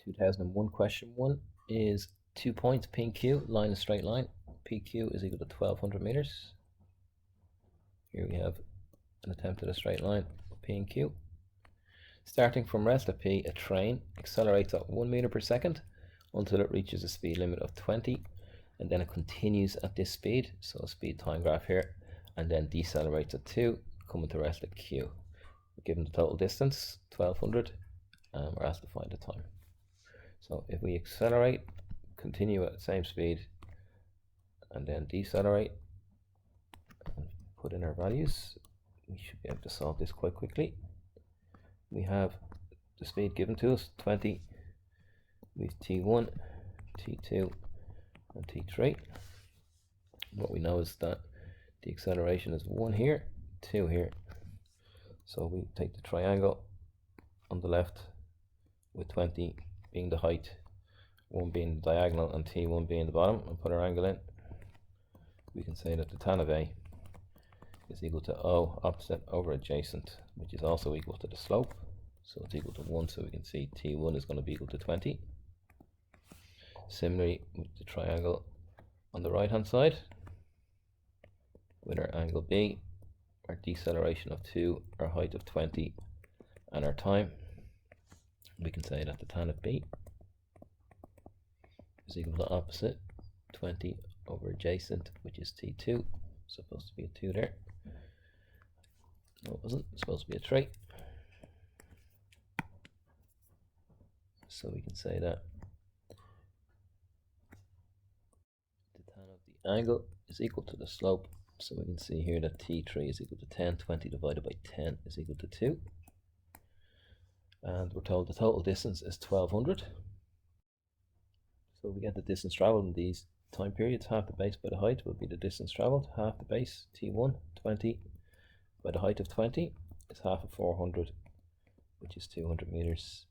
2001 question 1 is 2 points P and Q, line a straight line. PQ is equal to 1200 meters. Here we have an attempt at a straight line, P and Q. Starting from rest at P, a train accelerates at 1 meter per second until it reaches a speed limit of 20, and then it continues at this speed, so a speed time graph here, and then decelerates at 2, coming to rest at Q. We're given the total distance, 1200, and we're asked to find the time. So if we accelerate, continue at the same speed, and then decelerate, and put in our values, we should be able to solve this quite quickly. We have the speed given to us, 20, with T1, T2, and T3. What we know is that the acceleration is 1 here, 2 here. So we take the triangle on the left with 20 being the height, 1 being the diagonal, and T1 being the bottom, and put our angle in. We can say that the tan of A is equal to O opposite over adjacent, which is also equal to the slope. So it's equal to 1, so we can see T1 is going to be equal to 20. Similarly, with the triangle on the right hand side, with our angle B, our deceleration of 2, our height of 20, and our time, we can say that the tan of B is equal to opposite 20 over adjacent, which is T2. Supposed to be a 2 there. No, it wasn't. It's supposed to be a 3. So we can say that the tan of the angle is equal to the slope. So we can see here that T3 is equal to 10. 20 divided by 10 is equal to 2. And we're told the total distance is 1200. So we get the distance traveled in these time periods. Half the base by the height will be the distance traveled. Half the base, T1, 20, by the height of 20 is half of 400, which is 200 meters.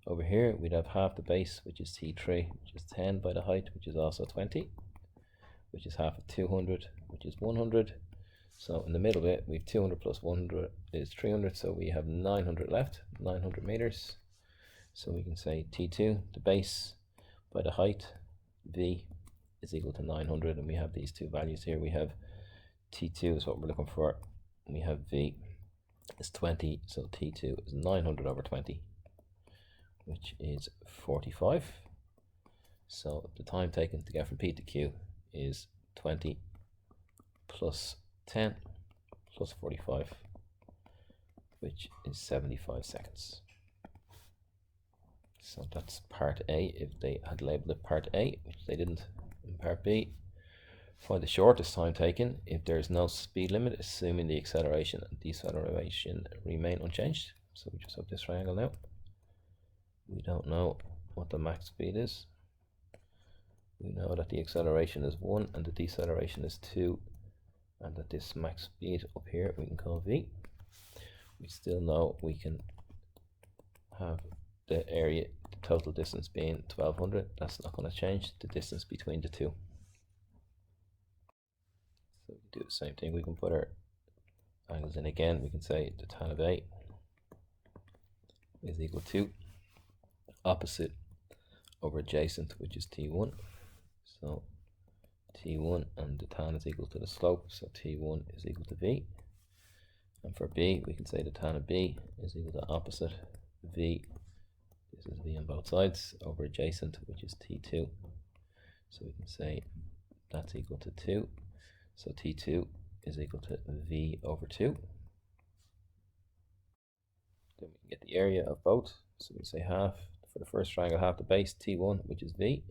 Over here we'd have half the base, which is T3, which is 10 by the height, which is also 20, which is half of 200, which is 100. So in the middle bit, we have 200 plus 100 is 300, so we have 900 left, 900 meters. So we can say T2, the base, by the height, V, is equal to 900, and we have these two values here. We have T2 is what we're looking for, and we have V is 20, so T2 is 900 over 20, which is 45. So the time taken to get from P to Q is 20 plus 10 plus 45, which is 75 seconds. So that's part A, if they had labelled it part A, which they didn't in part B. Find the shortest time taken if there is no speed limit, assuming the acceleration and deceleration remain unchanged. So we just have this triangle now. We don't know what the max speed is. We know that the acceleration is 1 and the deceleration is 2, and that this max speed up here we can call V. We still know we can have the area, the total distance being 1200. That's not going to change the distance between the two. So we do the same thing. We can put our angles in again. We can say the tan of A is equal to opposite over adjacent, which is T1. So T1 and the tan is equal to the slope, so T1 is equal to V. And for B, we can say the tan of B is equal to opposite V, this is V on both sides, over adjacent, which is T2. So we can say that's equal to 2. So T2 is equal to V over 2. Then we can get the area of both. So we say half, for the first triangle, half the base, T1, which is V,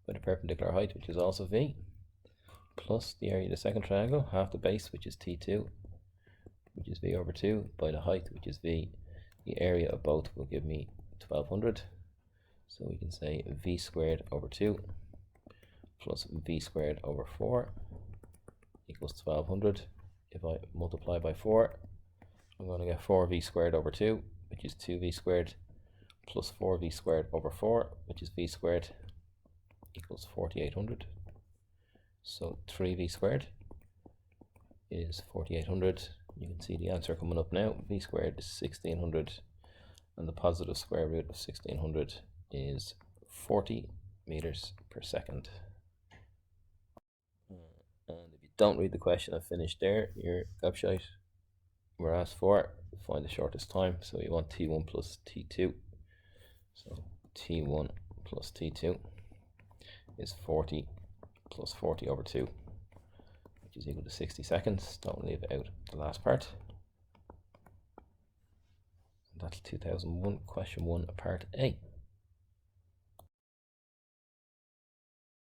by the perpendicular height, which is also V, plus the area of the second triangle, half the base, which is T2, which is V over 2, by the height, which is V. The area of both will give me 1200. So we can say V squared over 2 plus V squared over 4 equals 1200. If I multiply by 4, I'm going to get 4V squared over 2, which is 2V squared, plus 4V squared over 4, which is V squared, equals 4800. So 3V squared is 4800. You can see the answer coming up now. V squared is 1600, and the positive square root of 1600 is 40 meters per second. And if you don't read the question and finish there, you're gobshite. We're asked for find the shortest time, so you want T1 plus T2. So T1 plus T2 is 40 plus 40 over 2, which is equal to 60 seconds. Don't leave out the last part. That's 2001, question 1, part A.